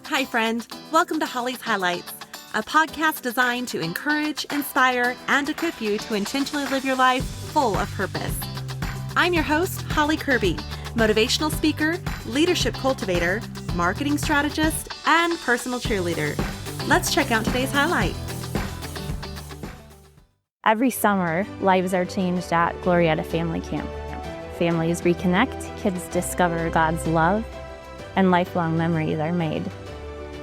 Hi, friend. Welcome to Holly's Highlights, a podcast designed to encourage, inspire, and equip you to intentionally live your life full of purpose. I'm your host, Holly Kirby, motivational speaker, leadership cultivator, marketing strategist, and personal cheerleader. Let's check out today's highlight. Every summer, lives are changed at Glorietta Family Camp. Families reconnect, kids discover God's love, and lifelong memories are made.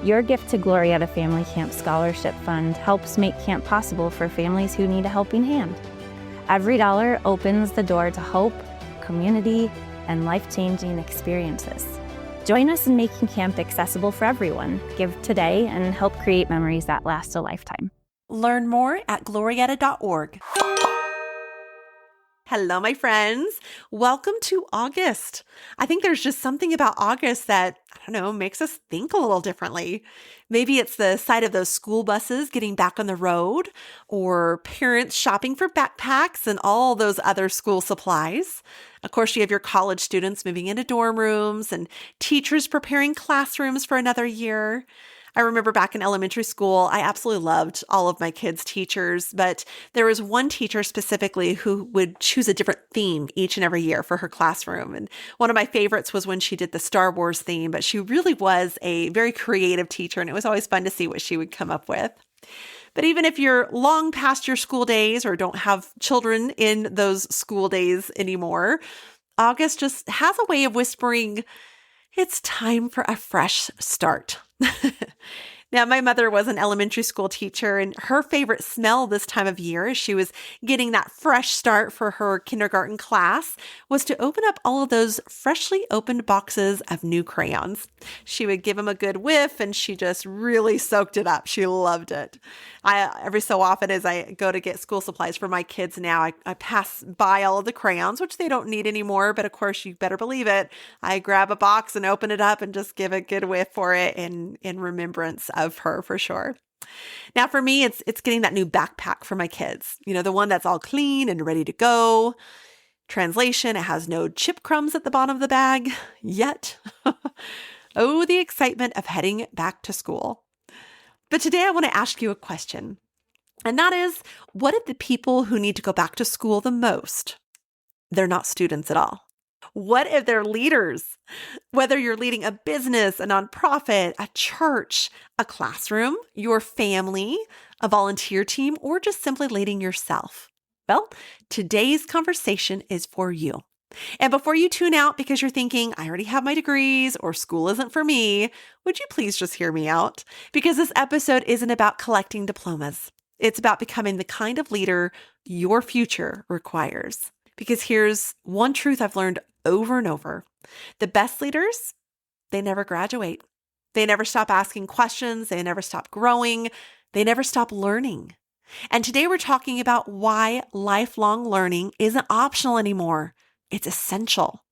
Your gift to Glorietta Family Camp Scholarship Fund helps make camp possible for families who need a helping hand. Every dollar opens the door to hope, community, and life-changing experiences. Join us in making camp accessible for everyone. Give today and help create memories that last a lifetime. Learn more at glorietta.org. Hello, my friends. Welcome to August. I think there's just something about August that, makes us think a little differently. Maybe it's the sight of those school buses getting back on the road, or parents shopping for backpacks and all those other school supplies. Of course, you have your college students moving into dorm rooms and teachers preparing classrooms for another year. I remember back in elementary school, I absolutely loved all of my kids' teachers, but there was one teacher specifically who would choose a different theme each and every year for her classroom. And one of my favorites was when she did the Star Wars theme, but she really was a very creative teacher, and it was always fun to see what she would come up with. But even if you're long past your school days or don't have children in those school days anymore, August just has a way of whispering, it's time for a fresh start. Now, my mother was an elementary school teacher, and her favorite smell this time of year, as she was getting that fresh start for her kindergarten class, was to open up all of those freshly opened boxes of new crayons. She would give them a good whiff, and she just really soaked it up. She loved it. Every so often, as I go to get school supplies for my kids now, I pass by all of the crayons, which they don't need anymore, but of course, you better believe it. I grab a box and open it up and just give a good whiff for it in remembrance of her, for sure. Now, for me, it's getting that new backpack for my kids. The one that's all clean and ready to go. Translation, it has no chip crumbs at the bottom of the bag yet. Oh, the excitement of heading back to school. But today I want to ask you a question. And that is, what if the people who need to go back to school the most, they're not students at all? What if they're leaders? Whether you're leading a business, a nonprofit, a church, a classroom, your family, a volunteer team, or just simply leading yourself. Well, today's conversation is for you. And before you tune out because you're thinking, I already have my degrees or school isn't for me, would you please just hear me out? Because this episode isn't about collecting diplomas. It's about becoming the kind of leader your future requires. Because here's one truth I've learned over and over. The best leaders, they never graduate. They never stop asking questions. They never stop growing. They never stop learning. And today we're talking about why lifelong learning isn't optional anymore. It's essential.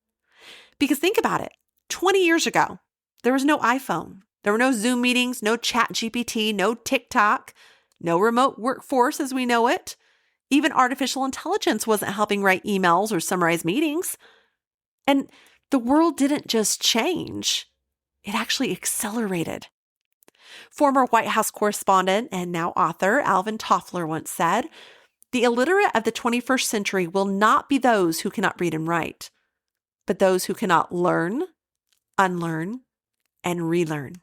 Because think about it. 20 years ago, there was no iPhone. There were no Zoom meetings, no ChatGPT, no TikTok, no remote workforce as we know it. Even artificial intelligence wasn't helping write emails or summarize meetings. And the world didn't just change. It actually accelerated. Former White House correspondent and now author Alvin Toffler once said, "The illiterate of the 21st century will not be those who cannot read and write, but those who cannot learn, unlearn, and relearn."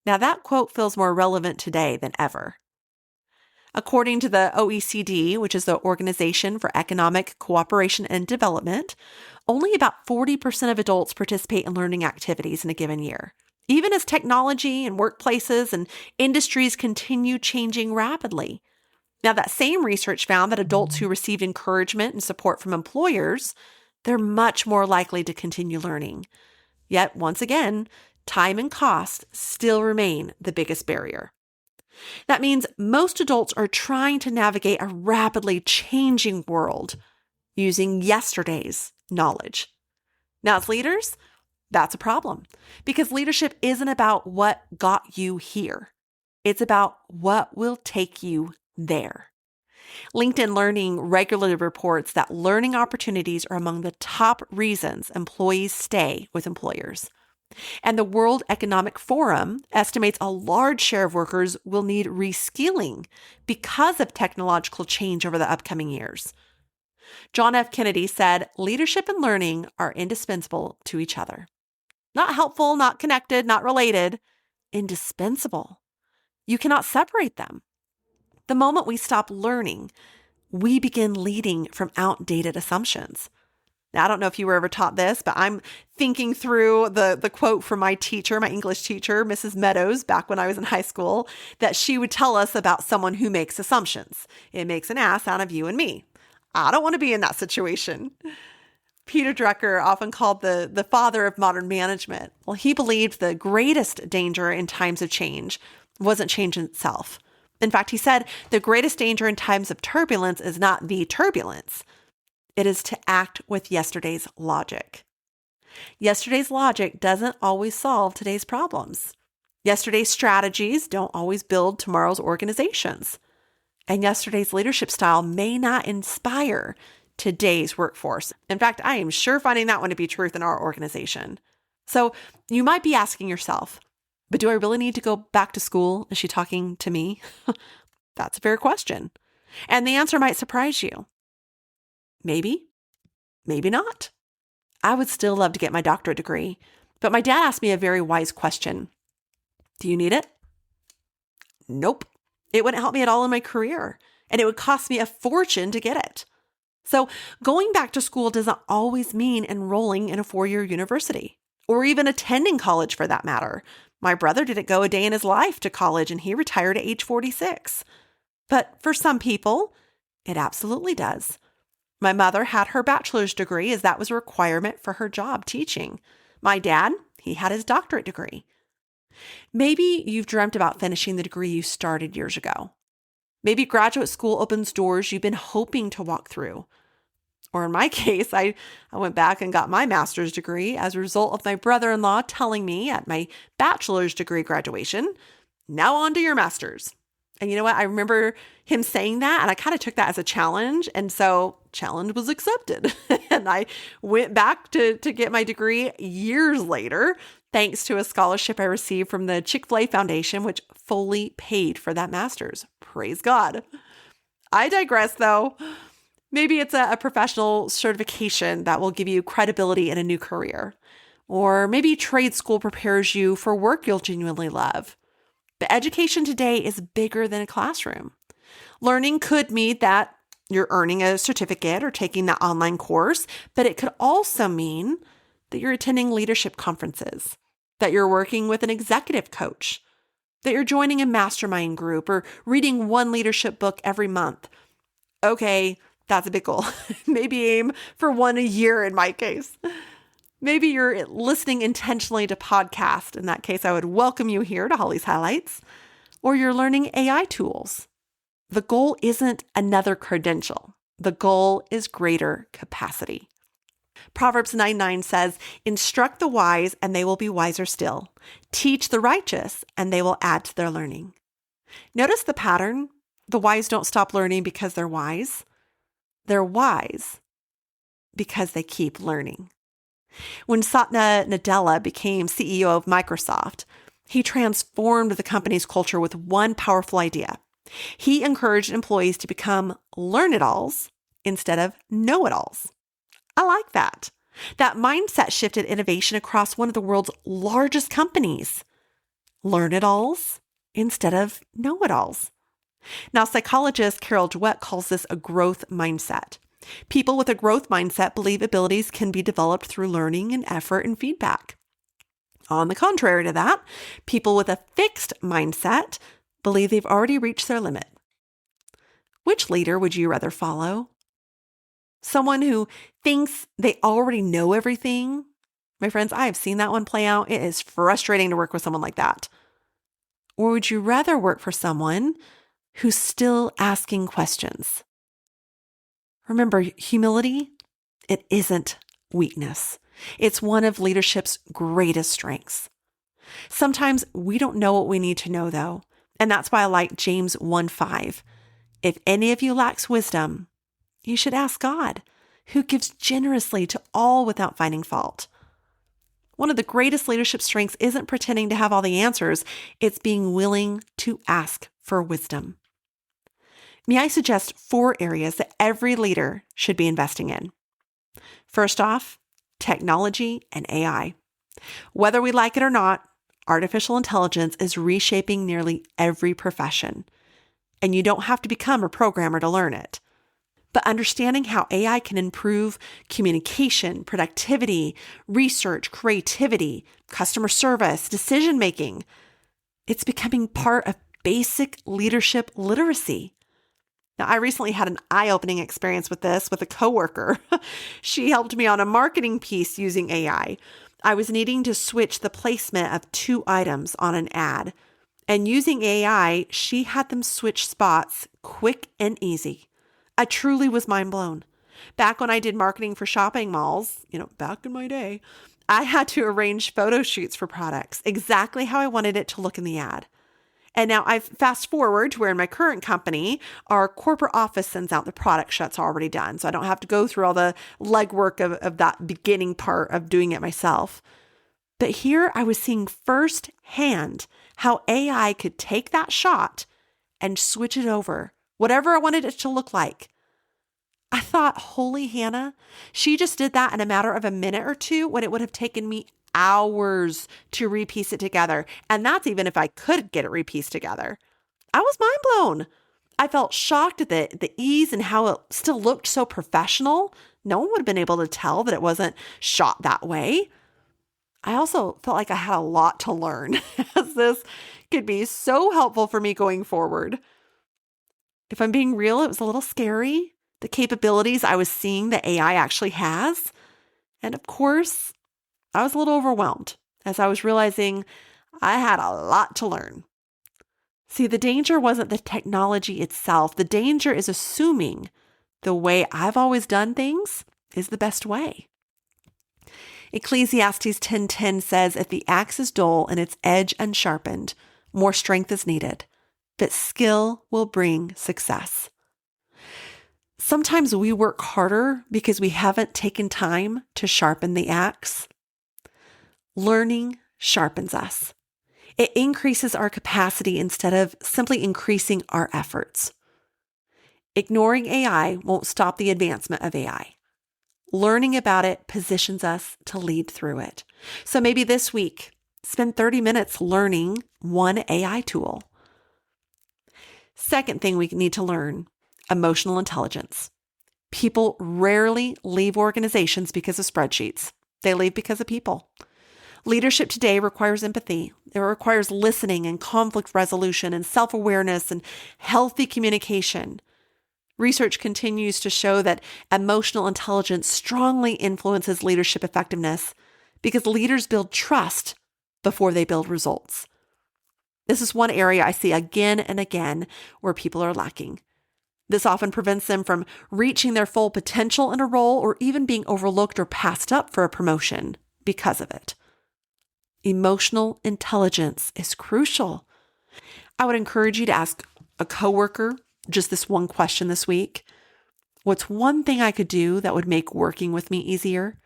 Now that quote feels more relevant today than ever. According to the OECD, which is the Organization for Economic Cooperation and Development, only about 40% of adults participate in learning activities in a given year, even as technology and workplaces and industries continue changing rapidly. Now, that same research found that adults who received encouragement and support from employers, they're much more likely to continue learning. Yet, once again, time and cost still remain the biggest barrier. That means most adults are trying to navigate a rapidly changing world using yesterday's knowledge. Now, as leaders, that's a problem because leadership isn't about what got you here. It's about what will take you there. LinkedIn Learning regularly reports that learning opportunities are among the top reasons employees stay with employers. And the World Economic Forum estimates a large share of workers will need reskilling because of technological change over the upcoming years. John F. Kennedy said, "Leadership and learning are indispensable to each other." Not helpful, not connected, not related, indispensable. You cannot separate them. The moment we stop learning, we begin leading from outdated assumptions. Now, I don't know if you were ever taught this, but I'm thinking through the quote from my teacher, my English teacher, Mrs. Meadows, back when I was in high school, that she would tell us about someone who makes assumptions. It makes an ass out of you and me. I don't want to be in that situation. Peter Drucker, often called the father of modern management, well, he believed the greatest danger in times of change wasn't change itself. In fact, he said the greatest danger in times of turbulence is not the turbulence. It is to act with yesterday's logic. Yesterday's logic doesn't always solve today's problems. Yesterday's strategies don't always build tomorrow's organizations. And yesterday's leadership style may not inspire today's workforce. In fact, I am sure finding that one to be truth in our organization. So you might be asking yourself, but do I really need to go back to school? Is she talking to me? That's a fair question. And the answer might surprise you. Maybe, maybe not. I would still love to get my doctorate degree, but my dad asked me a very wise question. Do you need it? Nope. It wouldn't help me at all in my career, and it would cost me a fortune to get it. So going back to school doesn't always mean enrolling in a 4-year university, or even attending college for that matter. My brother didn't go a day in his life to college, and he retired at age 46. But for some people, it absolutely does. My mother had her bachelor's degree as that was a requirement for her job teaching. My dad, he had his doctorate degree. Maybe you've dreamt about finishing the degree you started years ago. Maybe graduate school opens doors you've been hoping to walk through. Or in my case, I went back and got my master's degree as a result of my brother-in-law telling me at my bachelor's degree graduation, "Now on to your master's." And you know what? I remember him saying that, and I kind of took that as a challenge. And so challenge was accepted. And I went back to get my degree years later, thanks to a scholarship I received from the Chick-fil-A Foundation, which fully paid for that master's. Praise God. I digress, though. Maybe it's a professional certification that will give you credibility in a new career. Or maybe trade school prepares you for work you'll genuinely love. But education today is bigger than a classroom. Learning could mean that you're earning a certificate or taking that online course, but it could also mean that you're attending leadership conferences, that you're working with an executive coach, that you're joining a mastermind group or reading one leadership book every month. Okay, that's a big goal. Maybe aim for one a year in my case. Maybe you're listening intentionally to podcasts. In that case, I would welcome you here to Holly's Highlights. Or you're learning AI tools. The goal isn't another credential. The goal is greater capacity. Proverbs 9:9 says, "Instruct the wise, and they will be wiser still. Teach the righteous, and they will add to their learning." Notice the pattern. The wise don't stop learning because they're wise. They're wise because they keep learning. When Satya Nadella became CEO of Microsoft, he transformed the company's culture with one powerful idea. He encouraged employees to become learn-it-alls instead of know-it-alls. I like that. That mindset shifted innovation across one of the world's largest companies. Learn-it-alls instead of know-it-alls. Now, psychologist Carol Dweck calls this a growth mindset. People with a growth mindset believe abilities can be developed through learning and effort and feedback. On the contrary to that, people with a fixed mindset believe they've already reached their limit. Which leader would you rather follow? Someone who thinks they already know everything? My friends, I have seen that one play out. It is frustrating to work with someone like that. Or would you rather work for someone who's still asking questions? Remember, humility, it isn't weakness. It's one of leadership's greatest strengths. Sometimes we don't know what we need to know, though, and that's why I like James 1:5. If any of you lacks wisdom, you should ask God, who gives generously to all without finding fault. One of the greatest leadership strengths isn't pretending to have all the answers. It's being willing to ask for wisdom. May I suggest 4 areas that every leader should be investing in? First off, technology and AI. Whether we like it or not, artificial intelligence is reshaping nearly every profession. And you don't have to become a programmer to learn it. But understanding how AI can improve communication, productivity, research, creativity, customer service, decision-making, it's becoming part of basic leadership literacy. Now, I recently had an eye-opening experience with this with a coworker. She helped me on a marketing piece using AI. I was needing to switch the placement of 2 items on an ad. And using AI, she had them switch spots quick and easy. I truly was mind blown. Back when I did marketing for shopping malls, back in my day, I had to arrange photo shoots for products exactly how I wanted it to look in the ad. And now I've fast forward to where in my current company, our corporate office sends out the product shots already done. So I don't have to go through all the legwork of that beginning part of doing it myself. But here I was seeing firsthand how AI could take that shot and switch it over, whatever I wanted it to look like. I thought, holy Hannah, she just did that in a matter of a minute or 2 when it would have taken me hours to repiece it together. And that's even if I could get it repieced together. I was mind blown. I felt shocked at the ease and how it still looked so professional. No one would have been able to tell that it wasn't shot that way. I also felt like I had a lot to learn, as this could be so helpful for me going forward. If I'm being real, it was a little scary, the capabilities I was seeing that AI actually has. And of course, I was a little overwhelmed as I was realizing I had a lot to learn. See, the danger wasn't the technology itself. The danger is assuming the way I've always done things is the best way. Ecclesiastes 10:10 says, if the axe is dull and its edge unsharpened, more strength is needed, but skill will bring success. Sometimes we work harder because we haven't taken time to sharpen the axe. Learning sharpens us. It increases our capacity instead of simply increasing our efforts. Ignoring AI won't stop the advancement of AI. Learning about it positions us to lead through it. So maybe this week, spend 30 minutes learning one AI tool. Second thing we need to learn, emotional intelligence. People rarely leave organizations because of spreadsheets. They leave because of people. Leadership today requires empathy. It requires listening and conflict resolution and self-awareness and healthy communication. Research continues to show that emotional intelligence strongly influences leadership effectiveness because leaders build trust before they build results. This is one area I see again and again where people are lacking. This often prevents them from reaching their full potential in a role or even being overlooked or passed up for a promotion because of it. Emotional intelligence is crucial. I would encourage you to ask a coworker just this one question this week. What's one thing I could do that would make working with me easier?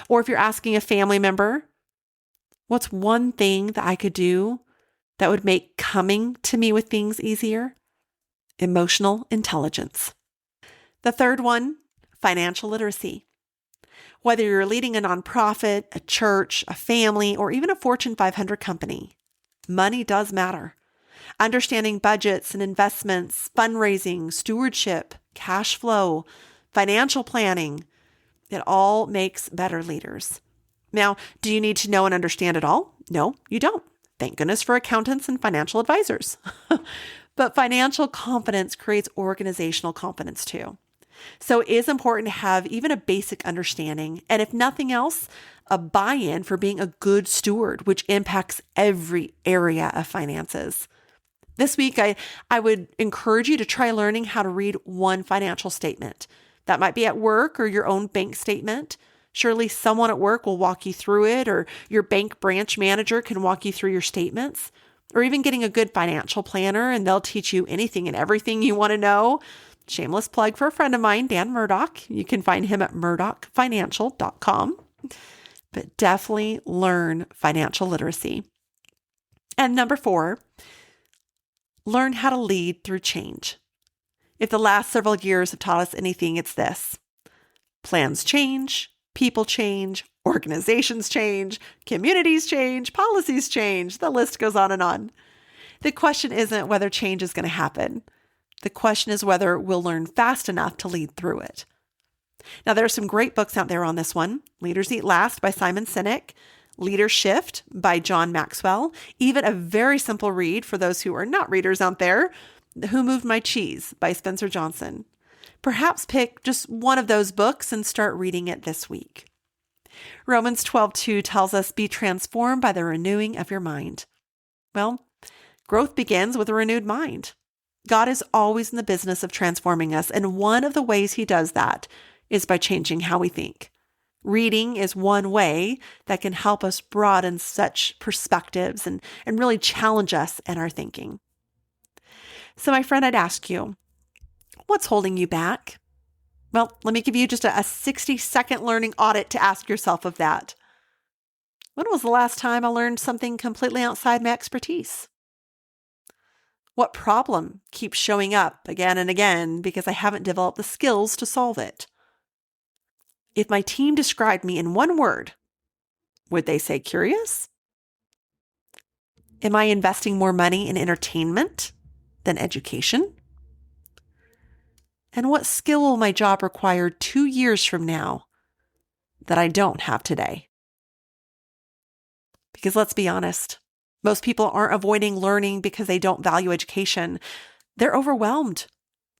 Or if you're asking a family member, what's one thing that I could do that would make coming to me with things easier? Emotional intelligence. The third one, financial literacy. Whether you're leading a nonprofit, a church, a family, or even a Fortune 500 company, money does matter. Understanding budgets and investments, fundraising, stewardship, cash flow, financial planning, it all makes better leaders. Now, do you need to know and understand it all? No, you don't. Thank goodness for accountants and financial advisors. But financial confidence creates organizational confidence too. So it is important to have even a basic understanding, and if nothing else, a buy-in for being a good steward, which impacts every area of finances. This week, I would encourage you to try learning how to read one financial statement. That might be at work or your own bank statement. Surely someone at work will walk you through it, or your bank branch manager can walk you through your statements, or even getting a good financial planner, and they'll teach you anything and everything you want to know. Shameless plug for a friend of mine, Dan Murdoch. You can find him at murdochfinancial.com. but definitely learn financial literacy. And number 4, learn how to lead through change. If the last several years have taught us anything, it's this. Plans change, people change, organizations change, communities change, policies change. The list goes on and on. The question isn't whether change is going to happen. The question is whether we'll learn fast enough to lead through it. Now, there are some great books out there on this one. Leaders Eat Last by Simon Sinek, Leader Shift by John Maxwell, even a very simple read for those who are not readers out there, Who Moved My Cheese by Spencer Johnson. Perhaps pick just one of those books and start reading it this week. Romans 12:2 tells us, be transformed by the renewing of your mind. Well, growth begins with a renewed mind. God is always in the business of transforming us, and one of the ways he does that is by changing how we think. Reading is one way that can help us broaden such perspectives and really challenge us in our thinking. So my friend, I'd ask you, what's holding you back? Well, let me give you just a 60-second learning audit to ask yourself of that. When was the last time I learned something completely outside my expertise? What problem keeps showing up again and again because I haven't developed the skills to solve it? If my team described me in one word, would they say curious? Am I investing more money in entertainment than education? And what skill will my job require 2 years from now that I don't have today? Because let's be honest, most people aren't avoiding learning because they don't value education. They're overwhelmed.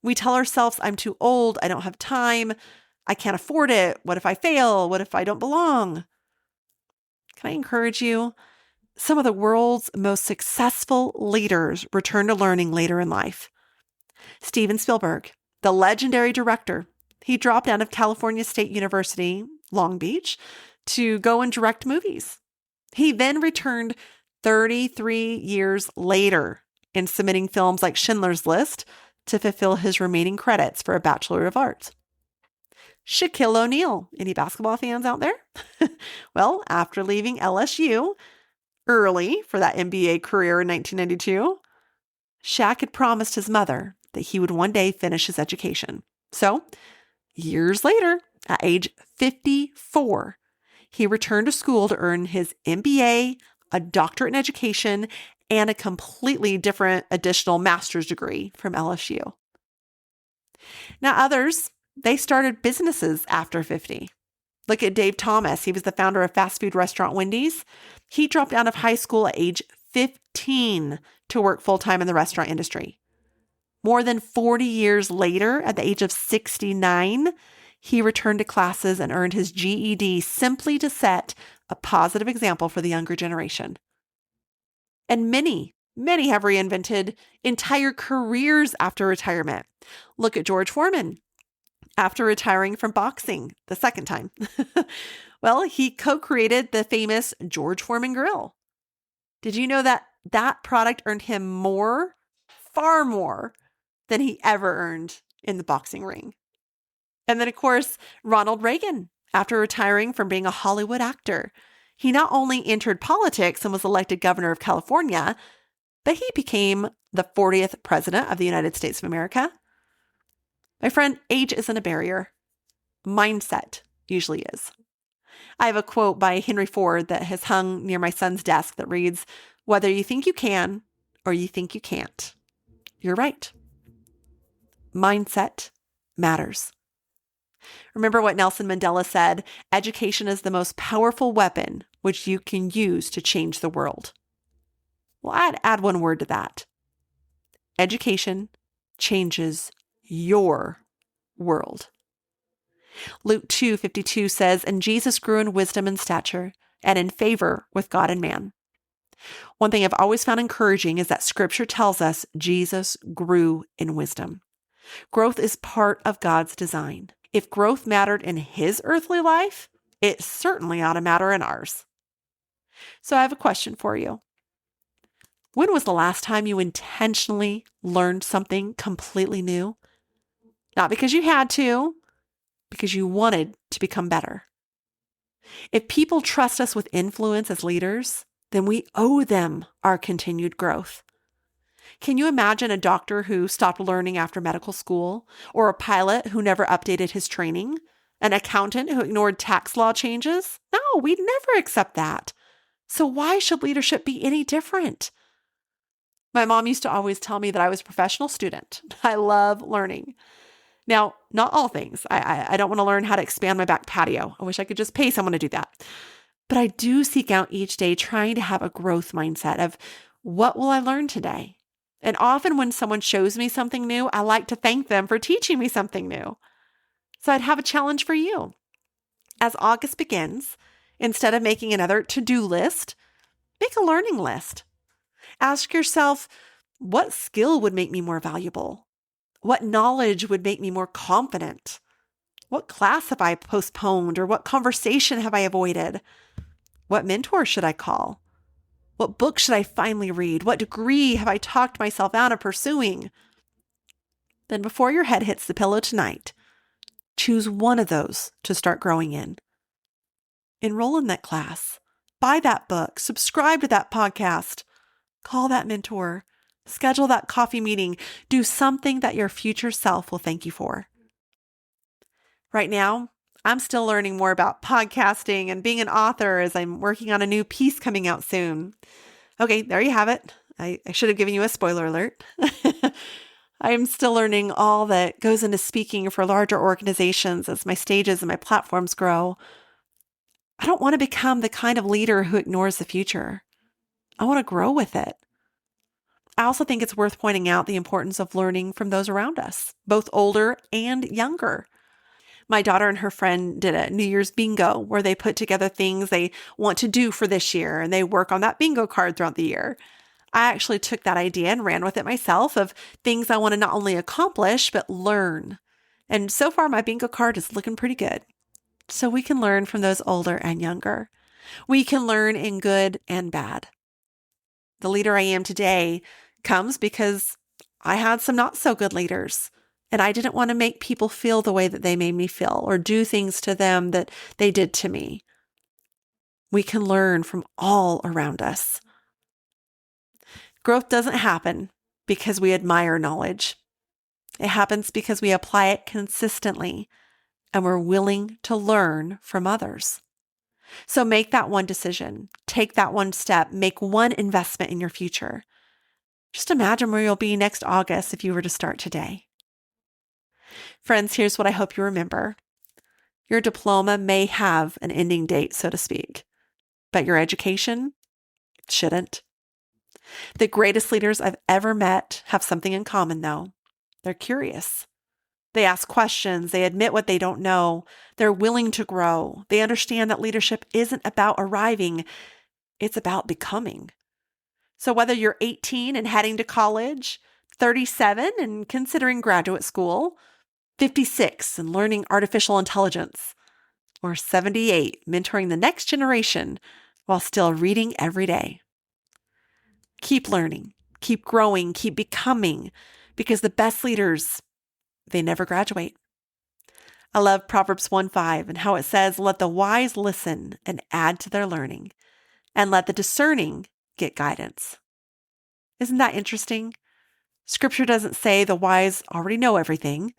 We tell ourselves, I'm too old, I don't have time, I can't afford it. What if I fail? What if I don't belong? Can I encourage you? Some of the world's most successful leaders return to learning later in life. Steven Spielberg, the legendary director, he dropped out of California State University, Long Beach, to go and direct movies. He then returned 33 years later in submitting films like Schindler's List to fulfill his remaining credits for a Bachelor of Arts. Shaquille O'Neal, any basketball fans out there? Well, after leaving LSU early for that NBA career in 1992, Shaq had promised his mother that he would one day finish his education. So, years later, at age 54, he returned to school to earn his MBA, a doctorate in education, and a completely different additional master's degree from LSU. Now, others, they started businesses after 50. Look at Dave Thomas. He was the founder of fast food restaurant Wendy's. He dropped out of high school at age 15 to work full-time in the restaurant industry. More than 40 years later, at the age of 69, he returned to classes and earned his GED simply to set a positive example for the younger generation. And many have reinvented entire careers after retirement. Look at George Foreman. After retiring from boxing the second time, well, he co-created the famous George Foreman grill. Did you know that that product earned him more, far more, than he ever earned in the boxing ring? And then, of course, Ronald Reagan, after retiring from being a Hollywood actor, he not only entered politics and was elected governor of California, but he became the 40th president of the United States of America. My friend, age isn't a barrier. Mindset usually is. I have a quote by Henry Ford that has hung near my son's desk that reads, "Whether you think you can or you think you can't, you're right." Mindset matters. Remember what Nelson Mandela said, education is the most powerful weapon which you can use to change the world. Well, I'd add one word to that. Education changes your world. Luke 2:52 says, "And Jesus grew in wisdom and stature and in favor with God and man." One thing I've always found encouraging is that Scripture tells us Jesus grew in wisdom. Growth is part of God's design. If growth mattered in his earthly life, it certainly ought to matter in ours. So I have a question for you. When was the last time you intentionally learned something completely new? Not because you had to, because you wanted to become better. If people trust us with influence as leaders, then we owe them our continued growth. Can you imagine a doctor who stopped learning after medical school, or a pilot who never updated his training, an accountant who ignored tax law changes? No, we'd never accept that. So why should leadership be any different? My mom used to always tell me that I was a professional student. I love learning. Now, not all things. I don't want to learn how to expand my back patio. I wish I could just pay someone to do that. But I do seek out each day trying to have a growth mindset of what will I learn today? And often when someone shows me something new, I like to thank them for teaching me something new. So I'd have a challenge for you. As August begins, instead of making another to-do list, make a learning list. Ask yourself, what skill would make me more valuable? What knowledge would make me more confident? What class have I postponed, or what conversation have I avoided? What mentor should I call? What book should I finally read? What degree have I talked myself out of pursuing? Then before your head hits the pillow tonight, choose one of those to start growing in. Enroll in that class. Buy that book. Subscribe to that podcast. Call that mentor. Schedule that coffee meeting. Do something that your future self will thank you for. Right now, I'm still learning more about podcasting and being an author as I'm working on a new piece coming out soon. Okay, there you have it. I should have given you a spoiler alert. I am still learning all that goes into speaking for larger organizations as my stages and my platforms grow. I don't want to become the kind of leader who ignores the future. I want to grow with it. I also think it's worth pointing out the importance of learning from those around us, both older and younger. My daughter and her friend did a New Year's bingo where they put together things they want to do for this year, and they work on that bingo card throughout the year. I actually took that idea and ran with it myself of things I want to not only accomplish, but learn. And so far, my bingo card is looking pretty good. So we can learn from those older and younger. We can learn in good and bad. The leader I am today comes because I had some not so good leaders. And I didn't want to make people feel the way that they made me feel or do things to them that they did to me. We can learn from all around us. Growth doesn't happen because we admire knowledge. It happens because we apply it consistently and we're willing to learn from others. So make that one decision, take that one step, make one investment in your future. Just imagine where you'll be next August if you were to start today. Friends, here's what I hope you remember. Your diploma may have an ending date, so to speak, but your education shouldn't. The greatest leaders I've ever met have something in common, though. They're curious. They ask questions. They admit what they don't know. They're willing to grow. They understand that leadership isn't about arriving. It's about becoming. So whether you're 18 and heading to college, 37 and considering graduate school, 56 and learning artificial intelligence, or 78 mentoring the next generation while still reading every day. Keep learning, keep growing, keep becoming, because the best leaders, they never graduate. I love Proverbs 1:5 and how it says, "Let the wise listen and add to their learning, and let the discerning get guidance." Isn't that interesting? Scripture doesn't say the wise already know everything.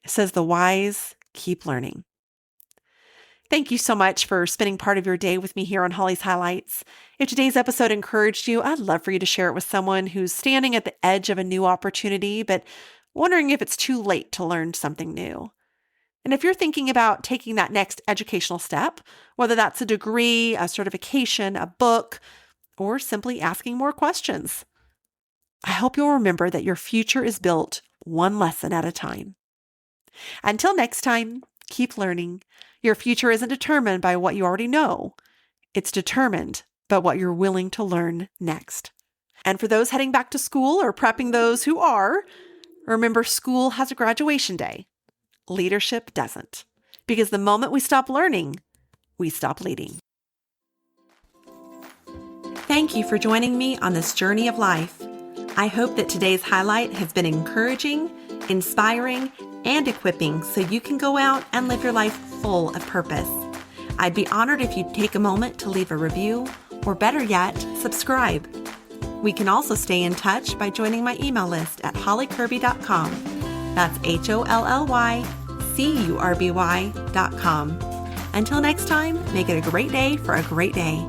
It says the wise keep learning. Thank you so much for spending part of your day with me here on Holly's Highlights. If today's episode encouraged you, I'd love for you to share it with someone who's standing at the edge of a new opportunity, but wondering if it's too late to learn something new. And if you're thinking about taking that next educational step, whether that's a degree, a certification, a book, or simply asking more questions, I hope you'll remember that your future is built one lesson at a time. Until next time, keep learning. Your future isn't determined by what you already know. It's determined by what you're willing to learn next. And for those heading back to school or prepping those who are, remember school has a graduation day. Leadership doesn't. Because the moment we stop learning, we stop leading. Thank you for joining me on this journey of life. I hope that today's highlight has been encouraging, inspiring, and equipping so you can go out and live your life full of purpose. I'd be honored if you'd take a moment to leave a review, or better yet, subscribe. We can also stay in touch by joining my email list at hollykirby.com. That's HOLLYCURBY.com. Until next time, make it a great day for a great day.